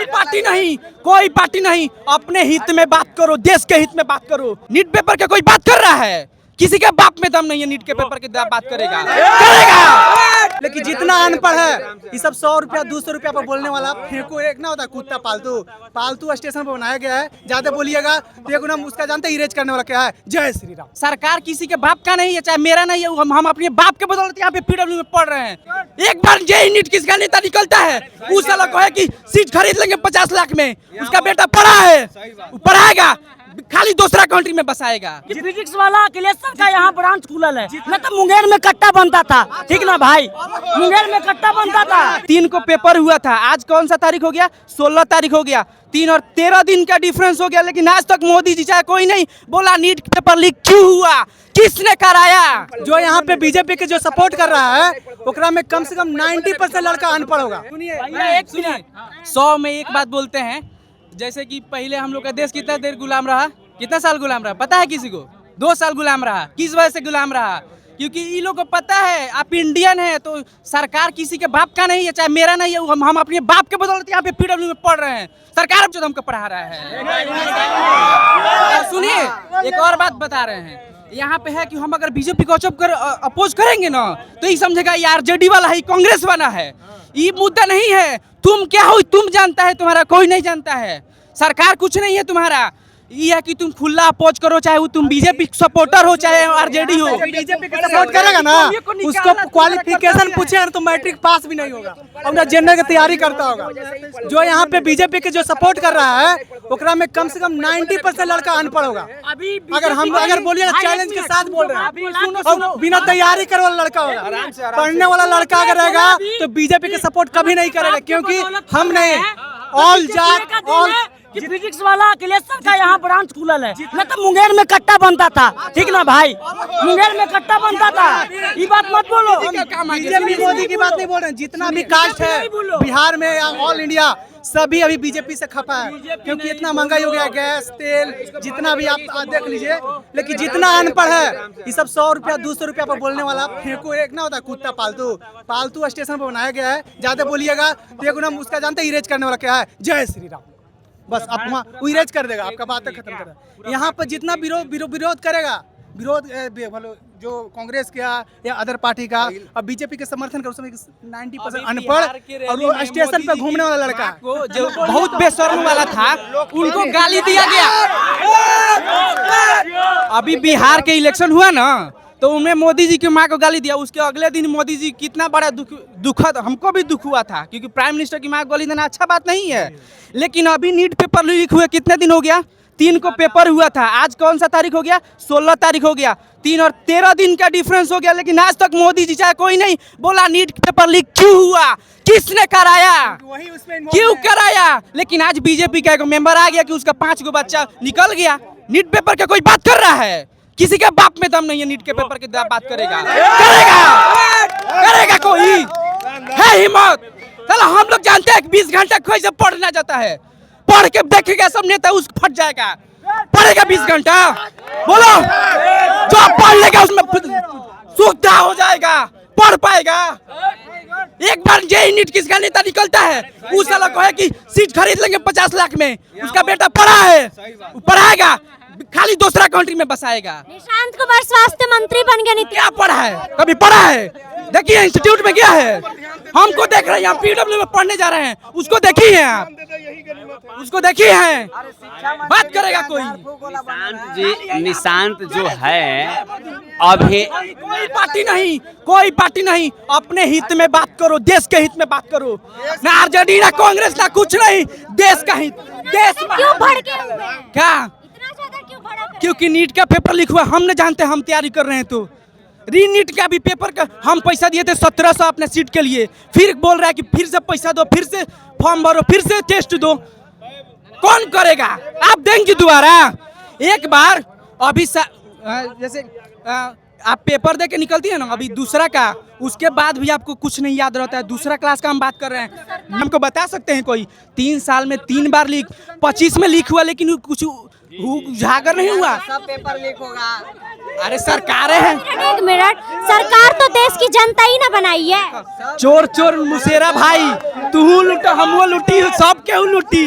कोई पार्टी नहीं, अपने हित में बात करो, देश के हित में बात करो। नीट पेपर का कोई बात कर रहा है? किसी के बाप में दम नहीं है नीट के पेपर की बात करेगा। लेकिन जितना अनपढ़ है ये सब 100 रुपया 200 रुपया पर बोलने वाला फेंको एक ना होता कुत्ता पालतू स्टेशन पर बनाया गया है। ज्यादा बोलिएगा तो एक नाम उसका जानते इरेज करने वाला क्या है? जय श्री राम। सरकार किसी के बाप का नहीं है, चाहे मेरा नहीं है, हम अपने बाप के बदौलत यहाँ पे पीडब्ल्यू में पढ़ रहे हैं। एक बार जेई नीट किसका नेता निकलता है उस साला को है कि सीट खरीद लेंगे 50 लाख में, उसका बेटा पढ़ा है, पढ़ाएगा, खाली दूसरा कंट्री में बसाएगा। फिजिक्स वाला अखिलेश्वर का यहाँ ब्रांच खुलल है, न तो मुंगेर में कट्टा बनता था, ठीक ना भाई, मुंगेर में कट्टा बनता था। 3 को पेपर हुआ था, आज कौन सा तारीख हो गया? 16 तारीख हो गया। 3 और 13 दिन का डिफरेंस हो गया, लेकिन आज तक मोदी जी चाहे कोई नहीं बोला नीट पेपर लीक क्यों हुआ, किसने कराया? जो यहाँ पे बीजेपी के जो सपोर्ट कर रहा है ओकरा में कम से कम 90% लड़का अनपढ़ होगा। सुनिए 100 में एक बात बोलते हैं, जैसे कि पहले हम लोग का देश कितना देर गुलाम रहा, कितना साल गुलाम रहा पता है किसी को? 2 साल गुलाम रहा। किस वजह से गुलाम रहा? क्योंकि इन लोग को पता है आप इंडियन है तो सरकार किसी के बाप का नहीं है, चाहे मेरा नहीं है, हम अपने बाप के बदौलत यहाँ पे पीडब्ल्यू में पढ़ रहे हैं। सरकार जो हमको पढ़ा रहा है। सुनिए एक और बात बता रहे हैं, यहाँ पे है कि हम अगर बीजेपी को अपोज करेंगे ना तो ये समझेगा ये आरजेडी वाला है, कांग्रेस वाला है। ये मुद्दा नहीं है, तुम क्या हो तुम जानता है, तुम्हारा कोई नहीं जानता है। सरकार कुछ नहीं है तुम्हारा, ये है कि तुम खुला अपोज करो, चाहे वो तुम बीजेपी सपोर्टर हो चाहे आरजेडी हो। बीजेपी का सपोर्ट करेगा ना उसको क्वालिफिकेशन पूछे तो मैट्रिक पास भी नहीं होगा, अपना जनरल की तैयारी करता होगा। जो यहाँ पे बीजेपी के जो सपोर्ट कर रहा है ओकरा में कम से कम 90% लड़का अनपढ़ होगा। अगर बोलिएगा चैलेंज के साथ बोल रहे हैं, बिना तैयारी करे वाला लड़का होगा। पढ़ने वाला लड़का अगर रहेगा तो बीजेपी के सपोर्ट कभी नहीं करेगा, क्योंकि हम नहीं ऑल जात ऑल फिजिक्स वाला अखिलेश्वर का यहाँ ब्रांच खुलल है, न तो मुंगेर में कट्टा बनता था, ठीक ना भाई, मुंगेर में कट्टा बनता था। ये बात मत बोलो, बीजेपी मोदी की बात नहीं बोल रहे हैं। जितना भी कास्ट है बिहार में या ऑल इंडिया सभी अभी बीजेपी से खपा है, क्योंकि इतना महंगाई हो गया, गैस तेल जितना भी आप देख लीजिए। लेकिन जितना अनपढ़ है ये सब 100 रुपया 200 रुपया पर बोलने वाला फेंको एक ना होता कुत्ता पालतू स्टेशन पर बनाया गया है। ज्यादा बोलिएगा तो एक नाम उसका जानते इरेज करने वाला क्या है? जय श्री राम। बस आप वहाँ वो इरेज कर देगा, आपका बात खत्म कर देगा। यहाँ पर जितना विरोध करेगा, विरोध जो कांग्रेस का या अदर पार्टी का और बीजेपी के समर्थन कर, उसमें 90% अनपढ़ और वो स्टेशन पे घूमने वाला लड़का जो बहुत बेशर्म वाला था उनको गाली दिया गया। अभी बिहार के इलेक्शन हुआ ना तो उनमें मोदी जी की माँ को गाली दिया, उसके अगले दिन मोदी जी कितना बड़ा दुखद, हमको भी दुख हुआ था, क्योंकि प्राइम मिनिस्टर की माँ को गाली देना अच्छा बात नहीं है। लेकिन अभी नीट पेपर लीक हुए कितने दिन हो गया? 3 को पेपर हुआ था, आज कौन सा तारीख हो गया? 16 तारीख हो गया। 3 और 13 दिन का डिफरेंस हो गया, लेकिन आज तक मोदी जी चाहे कोई नहीं बोला नीट पेपर लीक क्यों हुआ, किसने कराया, क्यों कराया? लेकिन आज बीजेपी का एक मेंबर आ गया कि उसका 5 गो बच्चा निकल गया। नीट पेपर का कोई बात कर रहा है? किसी के बाप में दम नहीं है नीट के पेपर की बात करेगा। कोई है हिम्मत? चलो हम लोग जानते हैं 20 घंटा कोई से पढ़ना जाता है, पढ़ के देखेगा सब नेता उस फट जाएगा। पढ़ेगा 20 घंटा, बोलो जो पढ़ लेगा उसमें सुविधा हो जाएगा, पढ़ पाएगा। एक बार जेई नीट किसका नेता निकलता है उस साला को है कि सीट खरीद लेंगे 50 लाख में, उसका बेटा पढ़ा है, पढ़ाएगा, खाली दूसरा कंट्री में बसाएगा। निशांत कुमार स्वास्थ्य मंत्री बन गए, क्या पढ़ा है? कभी पढ़ा है? देखिए इंस्टीट्यूट में गया है, हमको देख रहे हैं, हम पीडब्ल्यू में पढ़ने जा रहे हैं, उसको देखिए हैं आप, उसको देखिए हैं, बात करेगा कोई? निशांत जो है अभी कोई पार्टी नहीं, अपने हित में बात करो, देश के हित में बात करो, ना आरजेडी ना कांग्रेस ना कुछ नहीं, देश का हित। देश क्यों भड़के हुए हैं? क्या? इतना ज्यादा क्यों भड़क? क्योंकि नीट का पेपर लीक हुआ, हम नहीं जानते, हम तैयारी कर रहे हैं। तो री नीट का भी पेपर का हम पैसा दिए थे 1700 अपने सीट के लिए, फिर बोल रहा है कि फिर से पैसा दो, फिर से फॉर्म भरो, फिर से टेस्ट दो। कौन करेगा? आप देंगे दोबारा? एक बार अभी जैसे आप पेपर दे के निकलती है ना, अभी दूसरा का, उसके बाद भी आपको कुछ नहीं याद रहता है। दूसरा क्लास का हम बात कर रहे हैं, हमको बता सकते हैं कोई 3 साल में 3 बार लीक, 25 में लीक हुआ लेकिन कुछ उजागर नहीं हुआ। सब पेपर लीक होगा। अरे सरकारें हैं, 1 मिनट, सरकार तो देश की जनता ही ना बनाई है। चोर चोर मुसेरा भाई, तू लुटा हमो लुटी, सब केहू लुटी।